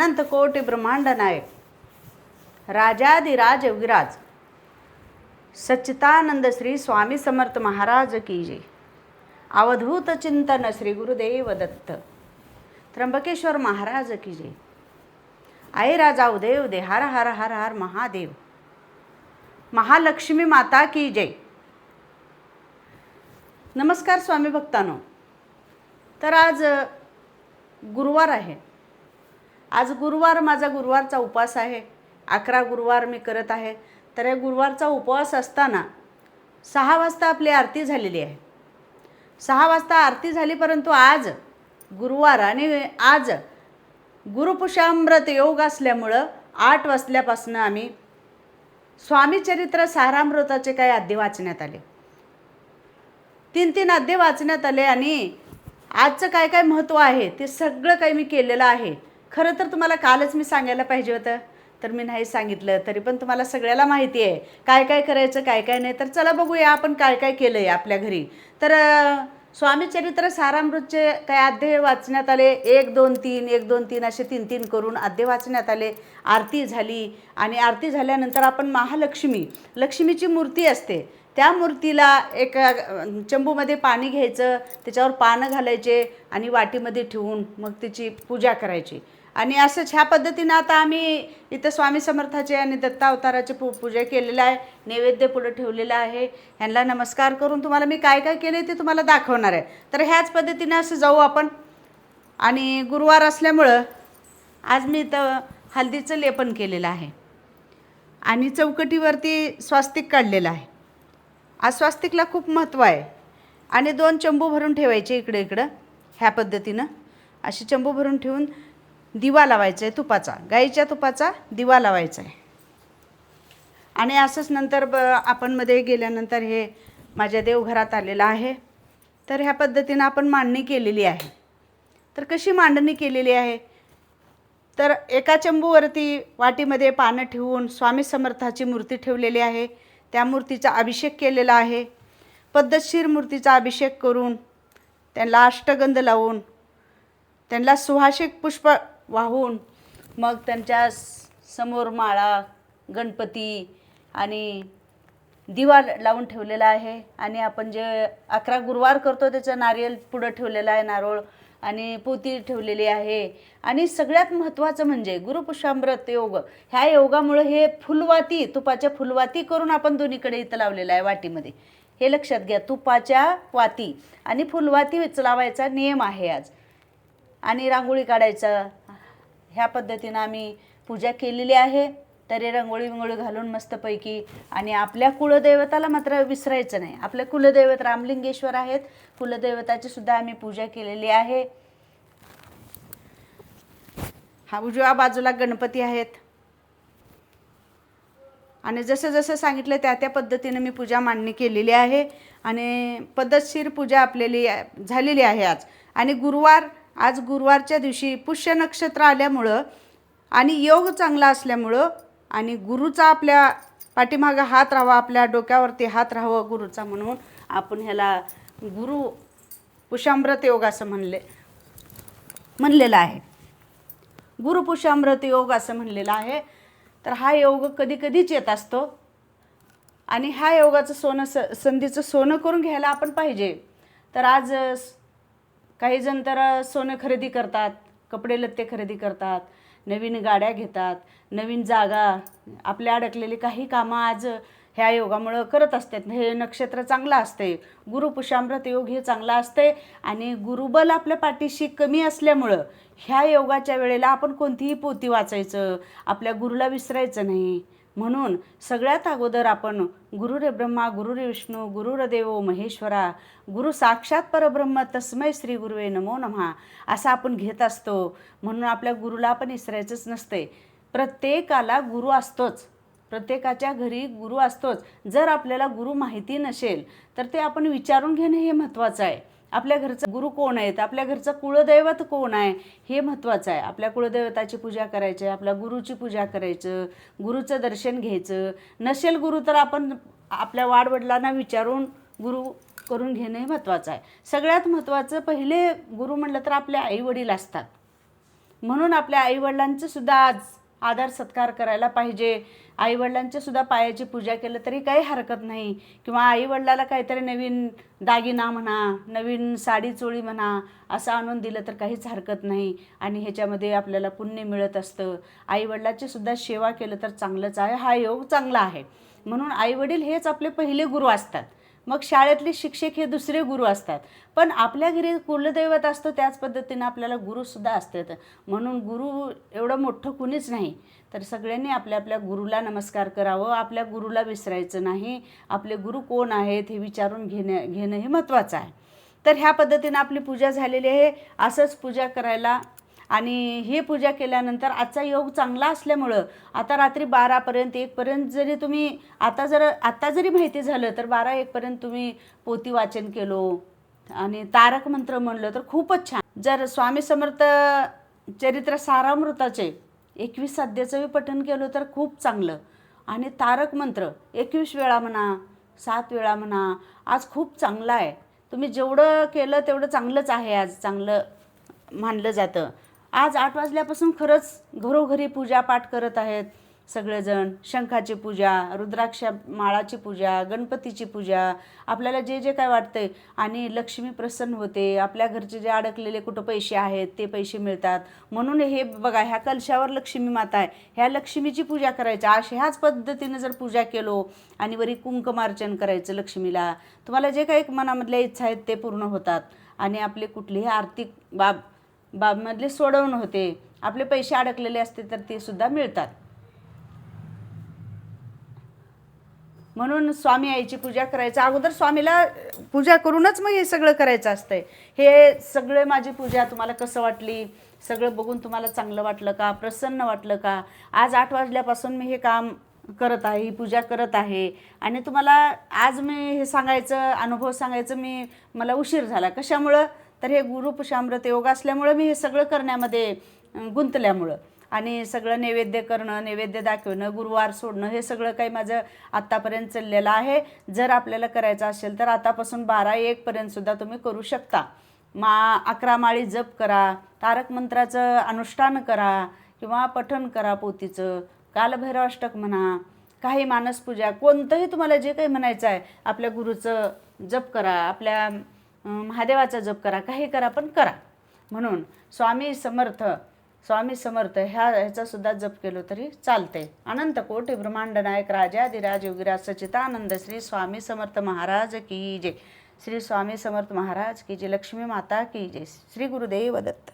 अनंत कोटी ब्रह्मांड नायक राजाधिराज योगीराज सच्चिदानंद श्री स्वामी समर्थ महाराज की जय। अवधूत चिंतन श्री गुरुदेव दत्त त्र्यंबकेश्वर महाराज की जय। आई राजा उदेव दे हर हर हर हर महादेव। महालक्ष्मी माता की जय। नमस्कार स्वामी भक्तांनो। तर आज गुरुवार आहे। आज गुरुवार माझा गुरुवारचा उपवास आहे। 11 गुरुवार मी करत आहे। तर या गुरुवारचा उपवास असताना 6 वाजता आपली आरती झालेली आहे। 6 वाजता आरती झाली, परंतु आज गुरुवार आणि आज गुरुपुषामृत योग असल्यामुळं 8 वाजल्यापासून आम्ही स्वामी चरित्र सारामृताचे काही अध्याय वाचण्यात आले। 3 अध्याय वाचण्यात आले आणि आजचं काय काय महत्त्व आहे ते सगळं काही मी केलेलं आहे। खरं तर तुम्हाला कालच मी सांगायला पाहिजे होतं, तर मी नाही सांगितलं। तरी पण तुम्हाला सगळ्याला माहिती आहे काय काय करायचं काय काय नाही। तर चला बघूया आपण काय काय केलं आहे आपल्या घरी। तर स्वामी चरित्र सारामृतचे काय अध्याय वाचण्यात आले। 1 2 3 1 2 3 असे 3 करून अध्याय वाचण्यात आले। आरती झाली आणि आरती झाल्यानंतर आपण लक्ष्मीची मूर्ती असते, त्या मूर्तीला एक चंबूमध्ये पाणी घ्यायचं, त्याच्यावर पानं घालायचे आणि वाटीमध्ये ठेवून मग त्याची पूजा करायची। आणि असंच ह्या पद्धतीनं आता आम्ही इथं स्वामी समर्थाचे आणि दत्तावताराचे पूजा केलेलं आहे। नैवेद्य पुढे ठेवलेलं आहे। ह्यांना नमस्कार करून तुम्हाला मी काय काय केले ते तुम्हाला दाखवणार आहे। तर ह्याच पद्धतीनं असं जाऊ आपण। आणि गुरुवार असल्यामुळं आज मी इथं हळदीचं लेपन केलेलं आहे आणि चौकटीवरती स्वास्तिक काढलेलं आहे। आज स्वास्तिकला खूप महत्त्व आहे। आणि 2 चंबू भरून ठेवायचे इकडे ह्या पद्धतीनं अशी चंबू भरून ठेवून दिवा लावायचा आहे तुपाचा, गाईच्या तुपाचा दिवा लावायचा आहे। आणि असंच नंतर आपण मध्ये गेल्यानंतर हे माझ्या देवघरात आलेलं आहे। तर ह्या पद्धतीनं आपण मांडणी केलेली आहे। तर कशी मांडणी केलेली आहे, तर एका चंबूवरती वाटीमध्ये पानं ठेवून स्वामी समर्थाची मूर्ती ठेवलेली आहे। त्या मूर्तीचा अभिषेक केलेला आहे। पद्धतशीर मूर्तीचा अभिषेक करून त्यांना अष्टगंध लावून त्यांना सुवासिक पुष्प वाहून मग त्यांच्या समोर माळा, गणपती आणि दिवा लावून ठेवलेला आहे। आणि आपण जे 11 गुरुवार करतो त्याचं नारियल पुढं ठेवलेलं आहे, नारळ आणि पोती ठेवलेली आहे। आणि सगळ्यात महत्त्वाचं म्हणजे गुरुपुषामृत योग, ह्या योगामुळे हे फुलवाती, तुपाच्या फुलवाती करून आपण दोन्हीकडे इथं लावलेलं आहे वाटीमध्ये। हे लक्षात घ्या, तुपाच्या वाती आणि फुलवाती लावायचा नियम आहे आज। आणि रांगोळी काढायचा, ह्या पद्धतीनं आम्ही पूजा केलेली आहे। तरी रांगोळी घालून मस्तपैकी। आणि आपल्या कुलदैवताला मात्र विसरायचं नाही। आपले कुलदैवत रामलिंगेश्वर आहेत, कुलदैवताची सुद्धा आम्ही पूजा केलेली आहे। हा उजव्या बाजूला गणपती आहेत। आणि जसं जसं सांगितलं त्या पद्धतीने मी पूजा मांडणी केलेली आहे। आणि पद्धतशीर पूजा आपल्याली झालेली आहे आज। आणि आज गुरुवारच्या दिवशी पुष्य नक्षत्र आल्यामुळं आणि योग चांगला असल्यामुळं आणि गुरुचा आपल्या पाठीमागं हात राहावा, आपल्या डोक्यावरती हात राहावं गुरुचा, म्हणून आपण ह्याला गुरु पुषामृत योग असं म्हणलेलं आहे। गुरुपुषामृत योग असं म्हणलेलं आहे। तर हा योग कधीच येत असतो आणि ह्या योगाचं संधीचं सोनं करून घ्यायला आपण पाहिजे। तर आज काही जण तर सोनं खरेदी करतात, कपडे लत्ते खरेदी करतात, नवीन गाड्या घेतात, नवीन जागा, आपल्या अडकलेली काही कामं आज ह्या योगामुळं करत असतात। हे नक्षत्र चांगलं असते, गुरुपुषामृत योग हे चांगलं असते। आणि गुरुबल आपल्या पाठीशी कमी असल्यामुळं ह्या योगाच्या वेळेला आपण कोणतीही पोथी वाचायचं, आपल्या गुरुला विसरायचं नाही। म्हणून सगळ्यात अगोदर आपण गुरुरे ब्रह्मा गुरुरे विष्णू गुरुर्देवो महेश्वरा गुरु साक्षात परब्रह्म तस्मै श्री गुरुवे नमो नमः असं आपण घेत असतो। म्हणून आपल्या गुरुला आपण विसरायचंच नसते। प्रत्येकाला गुरु असतोच, प्रत्येकाच्या घरी गुरु असतोच। जर आपल्याला गुरु माहिती नसेल तर ते आपण विचारून घेणं हे महत्त्वाचं आहे। आपल्या घरचं गुरु कोण आहेत, आपल्या घरचं कुळदैवत कोण आहे हे महत्त्वाचं आहे। आपल्या कुळदैवताची पूजा करायची, आपल्या गुरुची पूजा करायचं, गुरुचं दर्शन घ्यायचं। नसेल गुरु तर आपण आपल्या वाडवडिलांना विचारून गुरु करून घेणं हे महत्त्वाचं आहे। सगळ्यात महत्त्वाचं पहिले गुरु म्हटलं तर आपले आई वडील असतात। म्हणून आपल्या आईवडिलांचं सुद्धा आज आदर सत्कार करायला पाहिजे. आईवडिलांच्या सुद्धा पायाची पूजा केलं तरी काही हरकत नाही. किंवा आईवडिलाला काहीतरी नवीन दागिना म्हणा, नवीन साडी चोळी म्हणा, असं आणून दिलं तर काहीच हरकत नाही आणि ह्याच्यामध्ये आपल्याला पुण्य मिळत असतं. आईवडिलाची सुद्धा सेवा केलं तर चांगलंच आहे. हा योग चांगला आहे. म्हणून आईवडील हेच आपले पहिले गुरु असतात. मग शाळेतले शिक्षक हे दुसरे गुरु असतात. पण आपल्या घरी कुलदैवत असतं त्याच पद्धतीनं आपल्याला गुरुसुद्धा असतात. म्हणून गुरु एवढं मोठं कुणीच नाही. तर सगळ्यांनी आपल्या आपल्या गुरुला नमस्कार करावं. आपल्या गुरुला विसरायचं नाही. आपले गुरु कोण आहेत हे विचारून घेणं हे महत्त्वाचं आहे. तर ह्या पद्धतीनं आपली पूजा झालेली आहे. असंच पूजा करायला आणि हे पूजा केल्यानंतर आजचा योग चांगला असल्यामुळं आता रात्री 12पर्यंत 1पर्यंत जरी तुम्ही आता जरी माहिती झालं तर 12-1पर्यंत तुम्ही पोथी वाचन केलो आणि तारक मंत्र म्हणलं तर खूपच छान. जर स्वामी समर्थ चरित्र सारामृताचे 21 अध्यायाचं पठण केलं तर खूप चांगलं. आणि तारक मंत्र 21 वेळा म्हणा, 7 वेळा म्हणा. आज खूप चांगला आहे. तुम्ही जेवढं केलं तेवढं चांगलंच आहे. आज चांगलं मानलं जातं. आज 8 वाजल्यापासून खरंच घरोघरी पूजापाठ करत आहेत सगळेजण. शंखाची पूजा, रुद्राक्ष माळाची पूजा, गणपतीची पूजा, आपल्याला जे जे काय वाटतंय. आणि लक्ष्मी प्रसन्न होते. आपल्या घरचे जे अडकलेले कुठं पैसे आहेत ते पैसे मिळतात. म्हणून हे बघा, ह्या कलशावर लक्ष्मी माता आहे. ह्या लक्ष्मीची पूजा करायची. ह्याच पद्धतीनं जर पूजा केलो आणि वरी कुंकुमार्चन करायचं लक्ष्मीला, तुम्हाला जे काही मनामधल्या इच्छा आहेत ते पूर्ण होतात आणि आपले कुठलीही आर्थिक बाबमधले सोडवणं होते. आपले पैसे अडकलेले असते तर ते सुद्धा मिळतात. म्हणून स्वामी आईची पूजा करायचं. अगोदर स्वामीला पूजा करूनच मग हे सगळं करायचं असतंय. हे सगळे माझी पूजा तुम्हाला कसं वाटली, सगळं बघून तुम्हाला चांगलं वाटलं का, प्रसन्न वाटलं का? आज 8 वाजल्यापासून मी हे काम करत आहे, ही पूजा करत आहे आणि तुम्हाला आज मी हे सांगायचं, अनुभव सांगायचं मला उशीर झाला. कशामुळं? तर हे गुरुपुषामृत योग असल्यामुळं मी हे सगळं करण्यामध्ये गुंतल्यामुळं आणि सगळं नैवेद्य करणं, नैवेद्य दाखवणं, गुरुवार सोडणं, हे सगळं काही माझं आत्तापर्यंत चाललेलं आहे. जर आपल्याला करायचं असेल तर आतापासून 12-1पर्यंतसुद्धा तुम्ही करू शकता. 11 माळी जप करा, तारक मंत्राचं अनुष्ठान करा किंवा पठण करा पोथीचं, कालभैरवाष्टक म्हणा, काही मानसपूजा, कोणतंही तुम्हाला जे काही म्हणायचं आहे. आपल्या गुरुचं जप करा, आपल्या महादेवाचा जप करा, काही करा पण करा. म्हणून स्वामी समर्थ ह्याचा जप केलो तरी चालते. अनंत कोटी ब्रह्मांड नायक राजाधिराज योगीराज सच्चिदानंद श्री स्वामी समर्थ महाराज की जय. श्री स्वामी समर्थ महाराज की जय. लक्ष्मी माता की जय. श्री गुरुदेव दत्त.